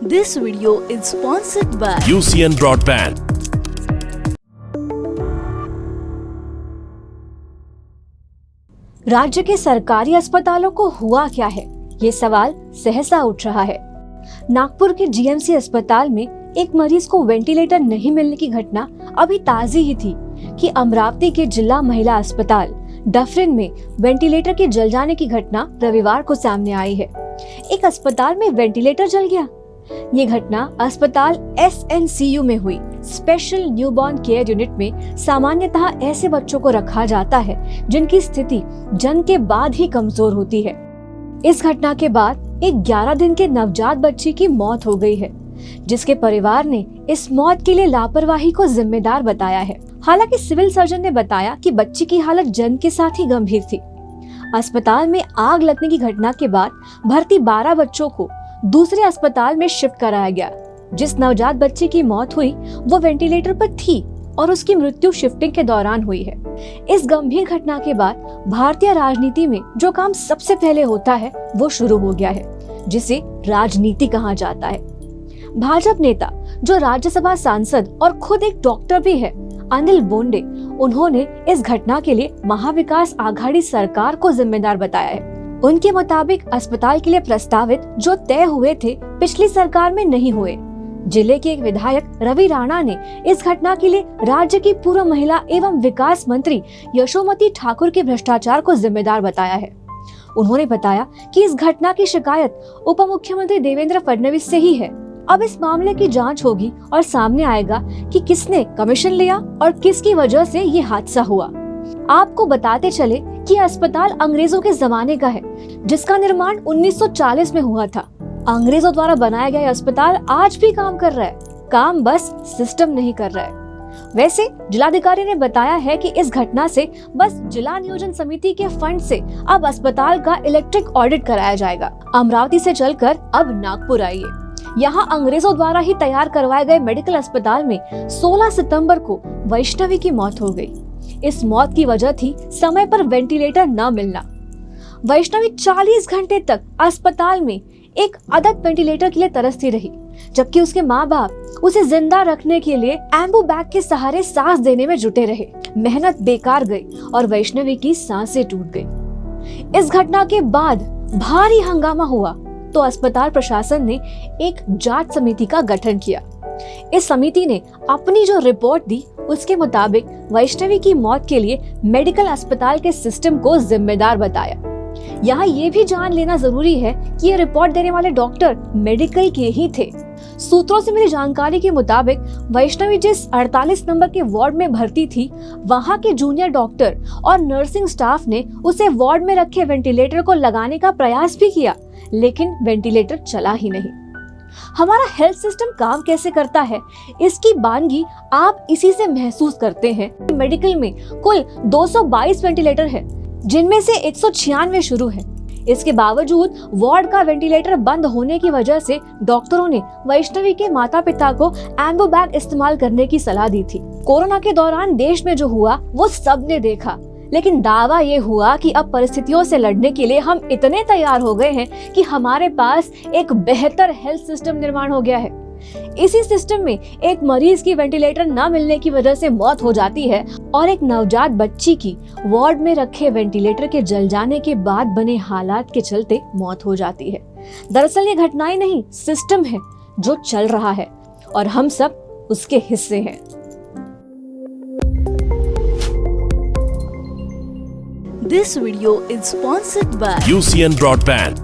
This video is sponsored by UCN Broadband. राज्य के सरकारी अस्पतालों को हुआ क्या है, ये सवाल सहसा उठ रहा है। नागपुर के जीएमसी अस्पताल में एक मरीज को वेंटिलेटर नहीं मिलने की घटना अभी ताजी ही थी कि अमरावती के जिला महिला अस्पताल डफरिन में वेंटिलेटर के जल जाने की घटना रविवार को सामने आई है। एक अस्पताल में वेंटिलेटर जल गया। ये घटना अस्पताल SNCU में हुई। स्पेशल न्यूबॉर्न केयर यूनिट में सामान्यतः ऐसे बच्चों को रखा जाता है जिनकी स्थिति जन्म के बाद ही कमजोर होती है। इस घटना के बाद एक 11 दिन के नवजात बच्ची की मौत हो गई है, जिसके परिवार ने इस मौत के लिए लापरवाही को जिम्मेदार बताया है। हालांकि सिविल सर्जन ने बताया कि बच्ची की हालत जन्म के साथ ही गंभीर थी। अस्पताल में आग लगने की घटना के बाद भर्ती 12 बच्चों को दूसरे अस्पताल में शिफ्ट कराया गया। जिस नवजात बच्ची की मौत हुई वो वेंटिलेटर पर थी और उसकी मृत्यु शिफ्टिंग के दौरान हुई है। इस गंभीर घटना के बाद भारतीय राजनीति में जो काम सबसे पहले होता है वो शुरू हो गया है, जिसे राजनीति कहा जाता है। भाजपा नेता जो राज्यसभा सांसद और खुद एक डॉक्टर भी है, अनिल बोंडे, उन्होंने इस घटना के लिए महाविकास आघाड़ी सरकार को जिम्मेदार बताया है। उनके मुताबिक अस्पताल के लिए प्रस्तावित जो तय हुए थे पिछली सरकार में नहीं हुए। जिले के एक विधायक रवि राणा ने इस घटना के लिए राज्य की पूर्व महिला एवं विकास मंत्री यशोमती ठाकुर के भ्रष्टाचार को जिम्मेदार बताया है। उन्होंने बताया कि इस घटना की शिकायत उप मुख्यमंत्री देवेंद्र फडणवीस से ही है। अब इस मामले की जांच होगी और सामने आएगा कि किसने कमीशन लिया और किसकी वजह से ये हादसा हुआ। आपको बताते चले कि अस्पताल अंग्रेजों के जमाने का है, जिसका निर्माण 1940 में हुआ था। अंग्रेजों द्वारा बनाया गया अस्पताल आज भी काम कर रहा है, काम बस सिस्टम नहीं कर रहा है। वैसे जिलाधिकारी ने बताया है कि इस घटना से बस जिला नियोजन समिति के फंड से अब अस्पताल का इलेक्ट्रिक ऑडिट कराया जाएगा। अमरावती से चलकर अब नागपुर आइए। यहाँ अंग्रेजों द्वारा ही तैयार करवाए गए मेडिकल अस्पताल में 16 सितंबर को वैष्णवी की मौत हो गई। इस मौत की वजह थी समय पर वेंटिलेटर न मिलना। वैष्णवी 40 घंटे तक अस्पताल में एक अदद वेंटिलेटर के लिए तरसती रही, जबकि उसके माँ बाप उसे जिंदा रखने के लिए एम्बू बैग के सहारे सांस देने में जुटे रहे। मेहनत बेकार गई और वैष्णवी की सांसें टूट गई। इस घटना के बाद भारी हंगामा हुआ तो अस्पताल प्रशासन ने एक जांच समिति का गठन किया। इस समिति ने अपनी जो रिपोर्ट दी उसके मुताबिक वैष्णवी की मौत के लिए मेडिकल अस्पताल के सिस्टम को जिम्मेदार बताया। यहाँ ये भी जान लेना जरूरी है कि ये रिपोर्ट देने वाले डॉक्टर मेडिकल के ही थे। सूत्रों से मिली जानकारी के मुताबिक वैष्णवी जिस 48 नंबर के वार्ड में भर्ती थी, वहाँ के जूनियर डॉक्टर और नर्सिंग स्टाफ ने उसे वार्ड में रखे वेंटिलेटर को लगाने का प्रयास भी किया, लेकिन वेंटिलेटर चला ही नहीं। हमारा हेल्थ सिस्टम काम कैसे करता है, इसकी बानगी आप इसी से महसूस करते हैं। मेडिकल में कुल 222 वेंटिलेटर है, जिनमें से 196 शुरू है। इसके बावजूद वार्ड का वेंटिलेटर बंद होने की वजह से डॉक्टरों ने वैष्णवी के माता पिता को एम्बू बैग इस्तेमाल करने की सलाह दी थी। कोरोना के दौरान देश में जो हुआ वो सबने देखा, लेकिन दावा ये हुआ कि अब परिस्थितियों से लड़ने के लिए हम इतने तैयार हो गए हैं कि हमारे पास एक बेहतर हेल्थ सिस्टम निर्माण हो गया है। इसी सिस्टम में एक मरीज की वेंटिलेटर न मिलने की वजह से मौत हो जाती है और एक नवजात बच्ची की वार्ड में रखे वेंटिलेटर के जल जाने के बाद बने हालात के चलते मौत हो जाती है। दरअसल ये घटनाएं नहीं, सिस्टम है जो चल रहा है और हम सब उसके हिस्से हैं। This video is sponsored by UCN Broadband.